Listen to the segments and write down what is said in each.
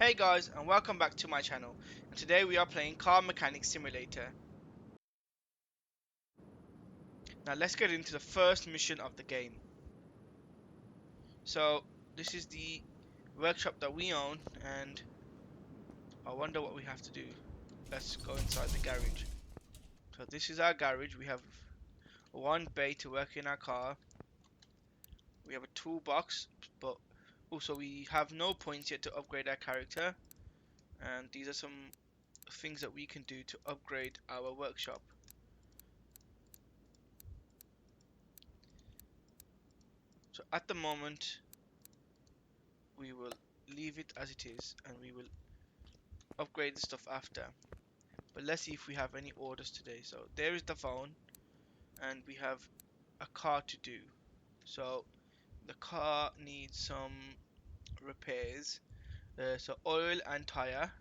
Hey guys, and welcome back to my channel, and today we are playing Car Mechanic Simulator. Now let's get into the first mission of the game. So this is the workshop that we own, and I wonder what we have to do. Let's go inside the garage. So this is our garage. We have one bay to work in our car. We have a toolbox, but also we have no points yet to upgrade our character, and these are some things that we can do to upgrade our workshop. So at the moment we will leave it as it is, and we will upgrade the stuff after. But let's see if we have any orders today. So there is the phone, and we have a car to do. So the car needs some repairs, so oil and tire,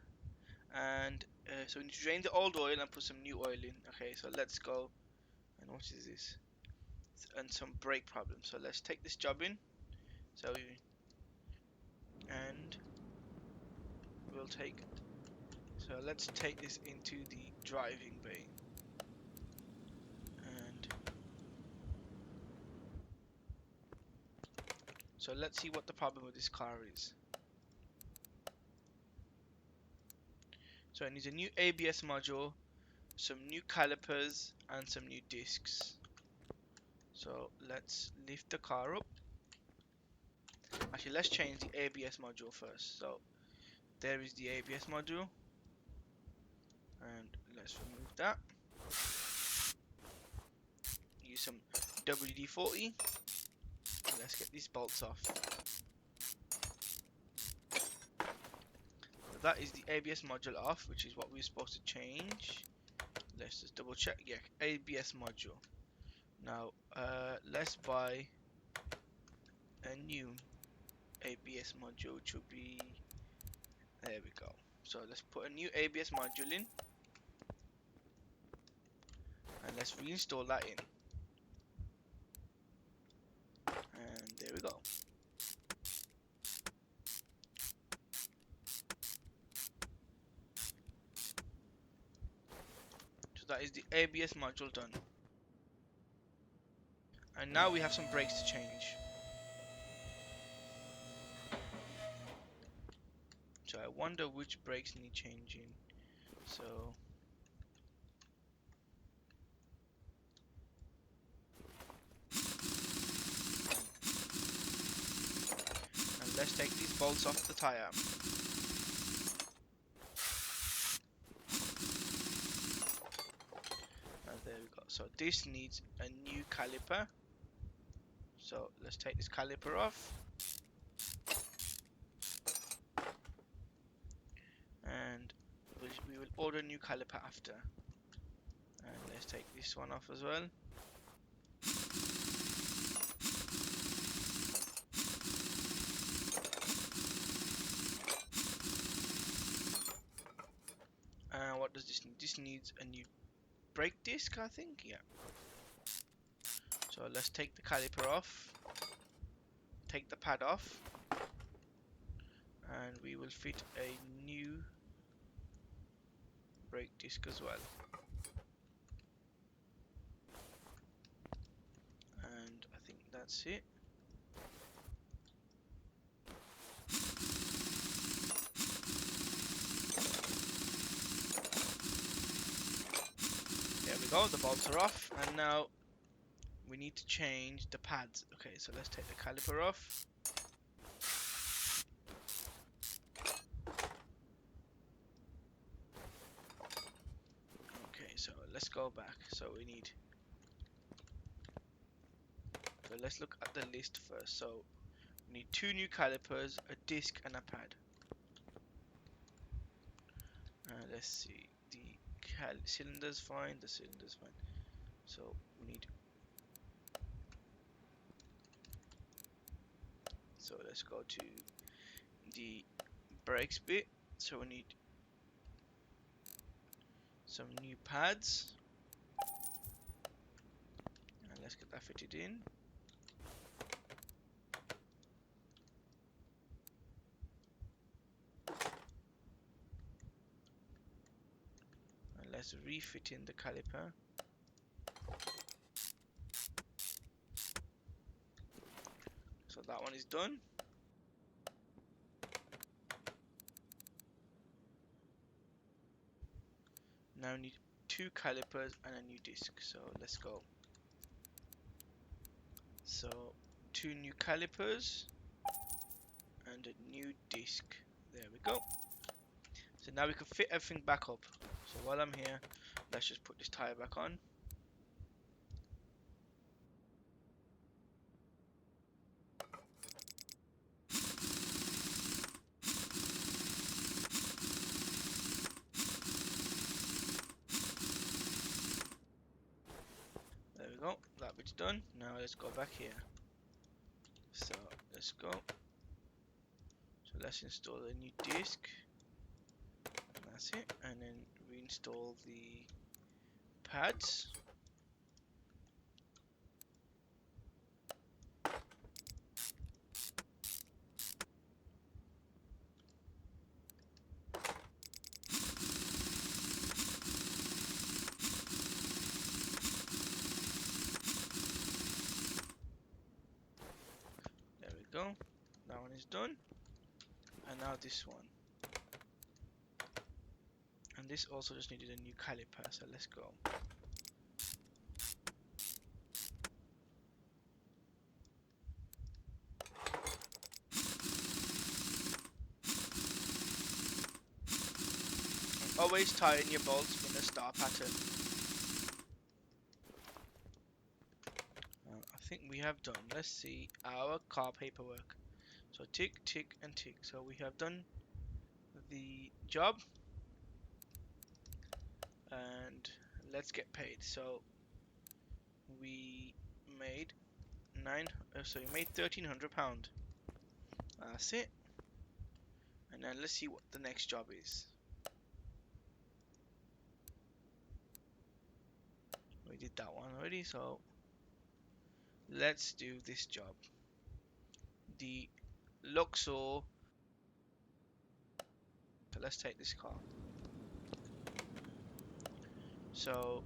and so we need to drain the old oil and put some new oil in. Okay, so let's go. And what is this? And some brake problems. So let's take this job in. So and we'll take. So let's take this into the driving bay. And so let's see what the problem with this car is. So it needs a new ABS module, some new calipers, and some new discs. So let's lift the car up. Actually, let's change the ABS module first. So there is the ABS module, and let's remove that. Use some WD-40. Let's get these bolts off. So that is the ABS module off, which is what we're supposed to change. Let's just double check. Yeah, ABS module. Now let's buy a new ABS module, which will be, there we go. So let's put a new ABS module in, and let's reinstall that in, and there we go. So that is the ABS module done, and now we have some brakes to change. So I wonder which brakes need changing. So and let's take these bolts off the tire. And there we go. So this needs a new caliper. So let's take this caliper off. And we will order a new caliper after. And let's take this one off as well. And what does this need? This needs a new brake disc, I think. Yeah. So let's take the caliper off. Take the pad off. And we will fit a new brake disc as well. And I think that's it. There we go, the bolts are off, and now we need to change the pads. Okay, so let's take the caliper off. Okay, so let's go back. So let's look at the list first. So we need 2 new calipers, a disc, and a pad. Let's see, the cylinder's fine, the cylinder's fine. So we need. So let's go to the brakes bit. So we need some new pads, and let's get that fitted in. just refit in the caliper. So that one is done. Now we need 2 calipers and a new disc. So let's go. So 2 new calipers and a new disc. There we go. So now we can fit everything back up. So while I'm here, let's just put this tire back on. There we go. That bit's done. Now let's go back here. So let's go. So let's install a new disc. That's it. And then reinstall the pads. There we go. That one is done. And now this one. And this also just needed a new caliper, so let's go. And always tighten your bolts in a star pattern. I think we have done. Let's see our car paperwork. So tick, tick, and tick. So we have done the job. And let's get paid. So we made we made £1,300. That's it. And then let's see what the next job is. We did that one already, so let's do this job. The Luxor. So let's take this car. So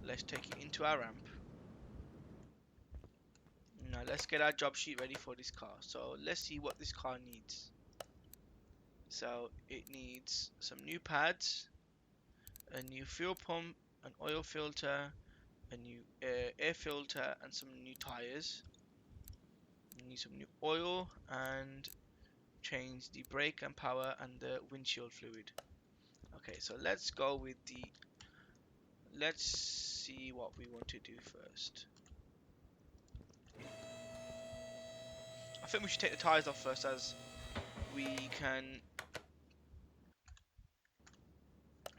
let's take it into our ramp. Now let's get our job sheet ready for this car. So let's see what this car needs. So it needs some new pads, a new fuel pump, an oil filter, a new air filter, and some new tires. You need some new oil and change the brake and power and the windshield fluid. Okay, so let's go with the. Let's see what we want to do first. I think we should take the tires off first, as we can.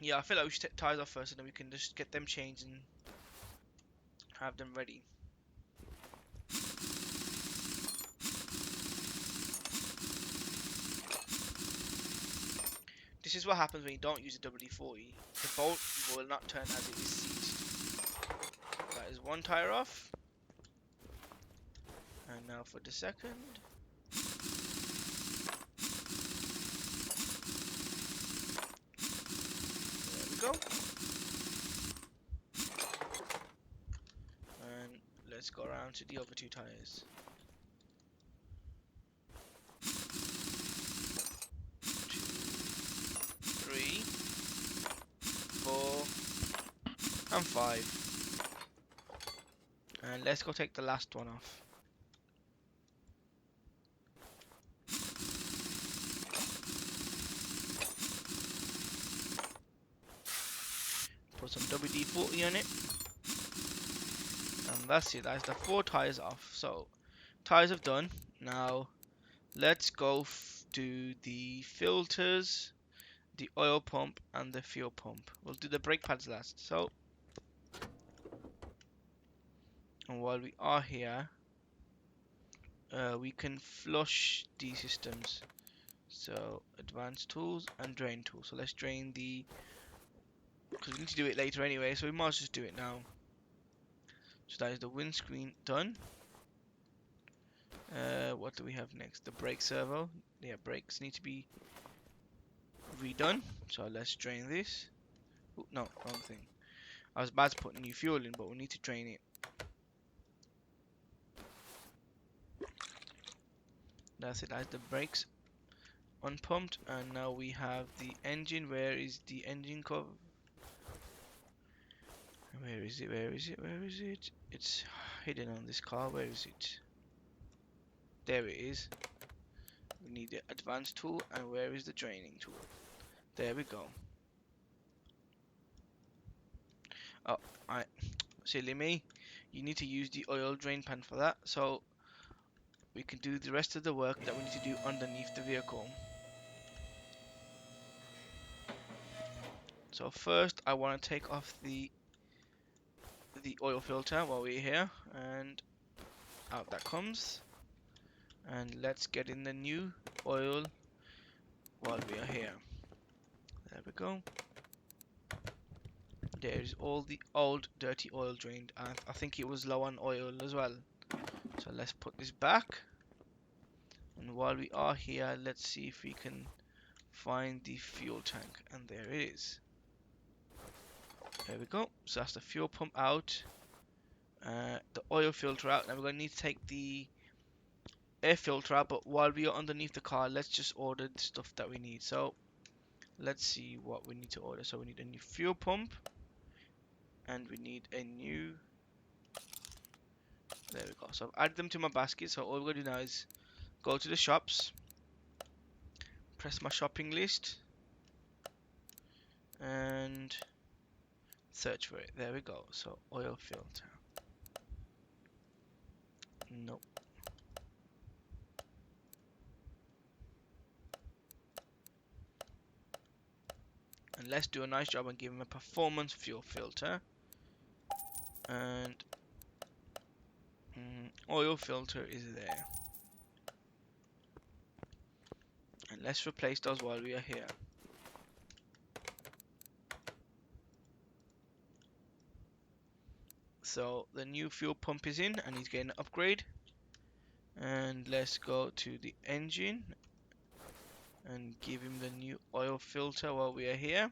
Yeah, I feel like we should take the tires off first, and then we can just get them changed and have them ready. This is what happens when you don't use a WD-40. The bolt will not turn as it is seized. That is one tire off. And now for the second. There we go. And let's go around to the other 2 tires. 2, 3, 4, and 5. And let's go take the last one off. Put some WD-40 on it. And that's it. That's the 4 tires off. So, tires have done. Now, let's go do the filters, the oil pump, and the fuel pump. We'll do the brake pads last. So, and while we are here, we can flush these systems. So, advanced tools and drain tools. So, let's drain the. Because we need to do it later anyway, so we might as well just do it now. So, that is the windscreen done. What do we have next? The brake servo. Yeah, brakes need to be redone. So let's drain this. Ooh, no, wrong thing. I was about to put new fuel in, but we need to drain it. That's it. That's the brakes unpumped, and now we have the engine. Where is the engine cover? Where is it? Where is it? Where is it? It's hidden on this car. Where is it? There it is. We need the advanced tool, and where is the draining tool? There we go. Oh, silly me. You need to use the oil drain pan for that, so we can do the rest of the work that we need to do underneath the vehicle. So first, I want to take off the oil filter while we're here, and out that comes. And let's get in the new oil while we are here. There we go. There's all the old dirty oil drained. I think it was low on oil as well. So let's put this back. And while we are here, let's see if we can find the fuel tank. And there it is. There we go. So that's the fuel pump out. The oil filter out. Now we're going to need to take the air filter out. But while we are underneath the car, let's just order the stuff that we need. So let's see what we need to order. So we need a new fuel pump. And we need a new... There we go. So I've added them to my basket. So all we're going to do now is go to the shops. Press my shopping list. And search for it. There we go. So oil filter. Nope. And let's do a nice job and give him a performance fuel filter. And oil filter is there. And let's replace those while we are here. So the new fuel pump is in and he's getting an upgrade. And let's go to the engine and give him the new oil filter while we are here.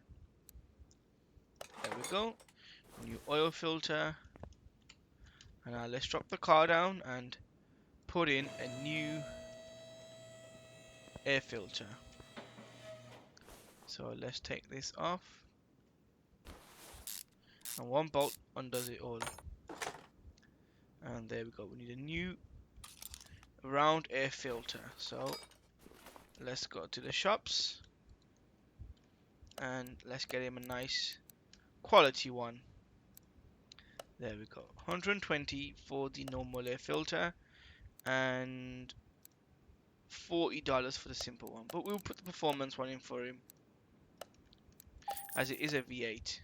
There we go. New oil filter. And now let's drop the car down and put in a new air filter. So let's take this off. And one bolt undoes it all. And there we go. We need a new round air filter. So let's go to the shops. And let's get him a nice quality one. There we go. 120 for the normal air filter. And $40 for the simple one. But we'll put the performance one in for him, as it is a V8.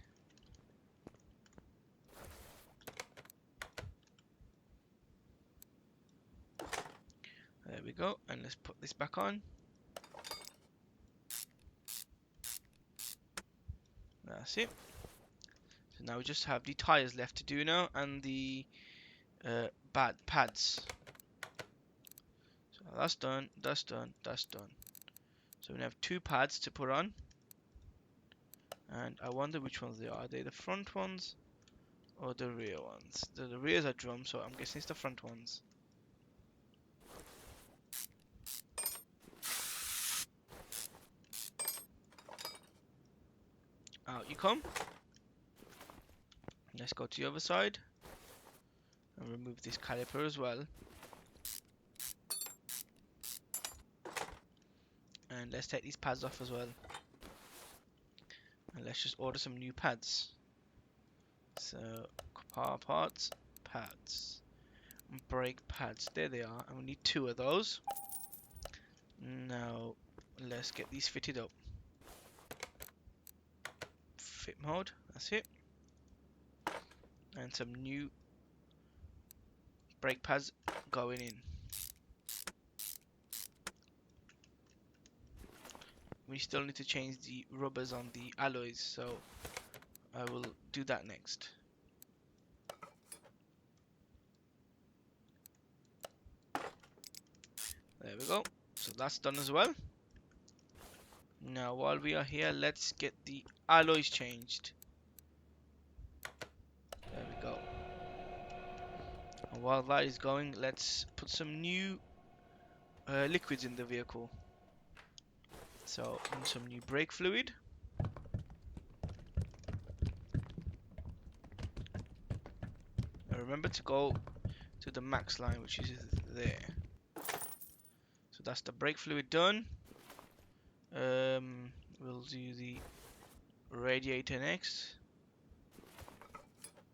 There we go. And let's put this back on. That's it. So now we just have the tires left to do now, and the bad pads. So that's done, that's done, that's done. So we have 2 pads to put on. And I wonder which ones they are. Are they the front ones or the rear ones? The rears are drum, so I'm guessing it's the front ones. Out you come. Let's go to the other side and remove this caliper as well. And let's take these pads off as well. And let's just order some new pads. So, car parts, pads, brake pads. There they are. And we need 2 of those. Now, let's get these fitted up. Fit mode. That's it. And some new brake pads going in. We still need to change the rubbers on the alloys, so I will do that next. There we go. So that's done as well. Now while we are here, let's get the alloys changed. There we go. And while that is going, let's put some new liquids in the vehicle. So, some new brake fluid. And remember to go to the max line, which is there. So that's the brake fluid done. We'll do the radiator next,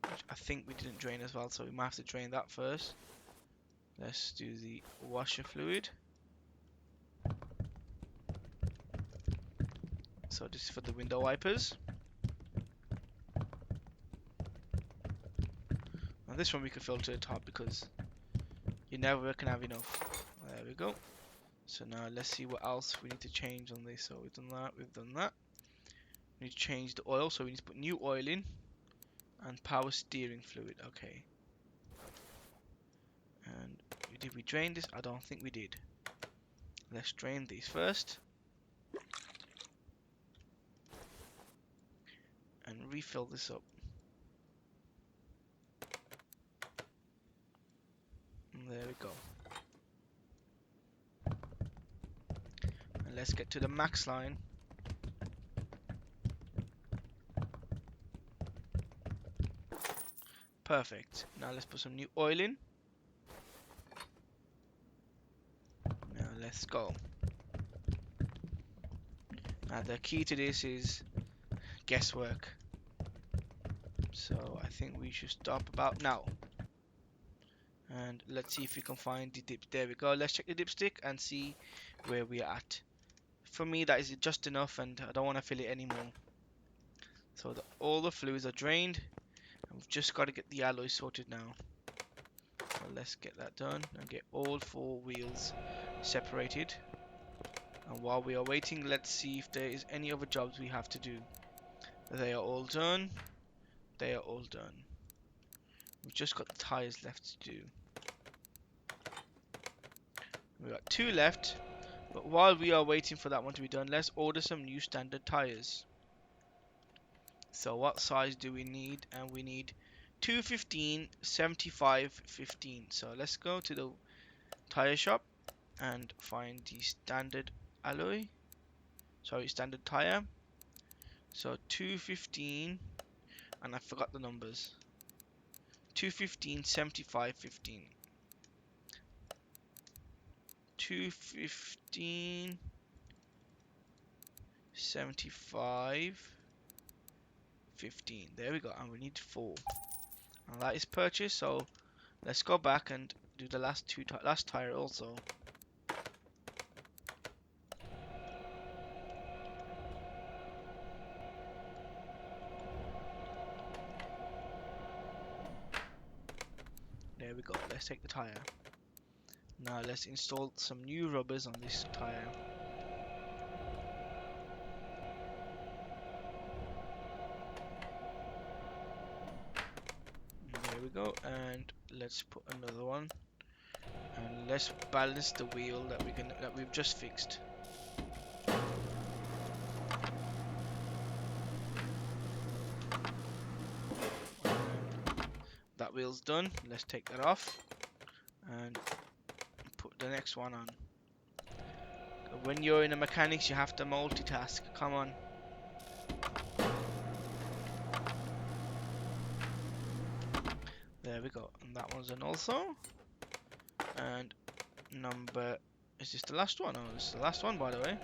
which I think we didn't drain as well, so we might have to drain that first. Let's do the washer fluid. So this is for the window wipers. And this one we can filter the top because you never can have enough. There we go. So now let's see what else we need to change on this. So we've done that, we've done that. We need to change the oil, so we need to put new oil in. And power steering fluid, okay. And did we drain this? I don't think we did. Let's drain these first. And refill this up. And there we go. And let's get to the max line. Perfect. Now let's put some new oil in. Now let's go. Now the key to this is guesswork. So I think we should stop about now. And let's see if we can find the dip. There we go. Let's check the dipstick and see where we are at. For me, that is just enough, and I don't want to fill it anymore. So all the fluids are drained, and we've just got to get the alloy sorted now. So let's get that done and get all 4 wheels separated. And while we are waiting, let's see if there is any other jobs we have to do. They are all done. They are all done. We've just got the tires left to do. We've got 2 left. But while we are waiting for that one to be done, let's order some new standard tires. So what size do we need? And we need 215, 75, 15. So let's go to the tire shop and find the standard alloy. Sorry, standard tire. So 215, and I forgot the numbers. 215, 75, 15. 215, 75, 15. There we go, and we need 4. And that is purchased, so let's go back and do the last last tire also. There we go, let's take the tire. Now let's install some new rubbers on this tire. There we go, and let's put another one. And let's balance the wheel that we've just fixed. That wheel's done. Let's take that off and put the next one on. When you're in a mechanics, you have to multitask. Come on. There we go. And that one's done also. And number... Is this the last one? Oh, this is the last one, by the way.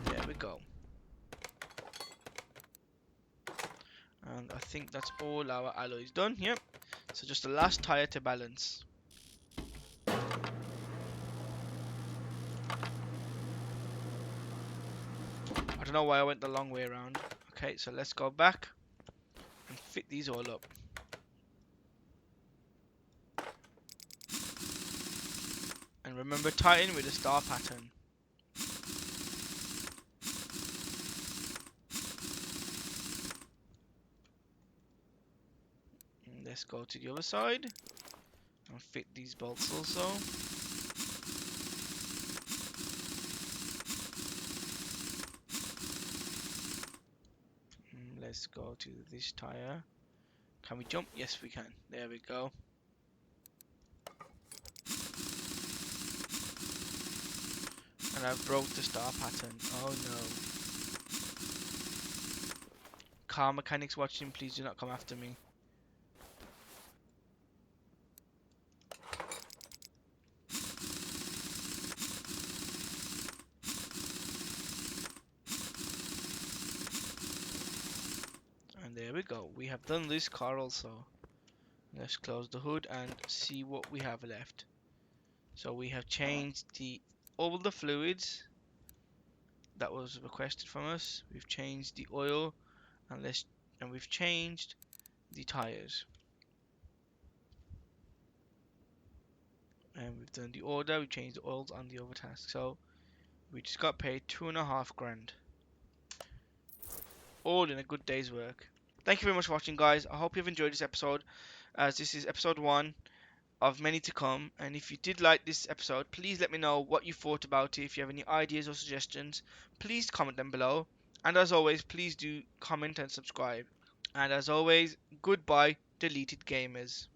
There we go. And I think that's all our alloys done. Yep. So just the last tire to balance. I don't know why I went the long way around. Okay, so let's go back and fit these all up. And remember, tighten with a star pattern. And let's go to the other side and fit these bolts also. Let's go to this tire. Can we jump? Yes, we can. There we go. And I've broke the star pattern. Oh no. Car mechanics watching, please do not come after me. And there we go. We have done this car also. Let's close the hood and see what we have left. So we have changed all the fluids that was requested from us. We've changed the oil and we've changed the tires. And we've done the order, we've changed the oils on the other task. So we just got paid 2.5 grand. All in a good day's work. Thank you very much for watching, guys. I hope you've enjoyed this episode, as this is episode 1 of many to come. And if you did like this episode, please let me know what you thought about it. If you have any ideas or suggestions, please comment them below. And as always, please do comment and subscribe. And as always, goodbye, deleted gamers.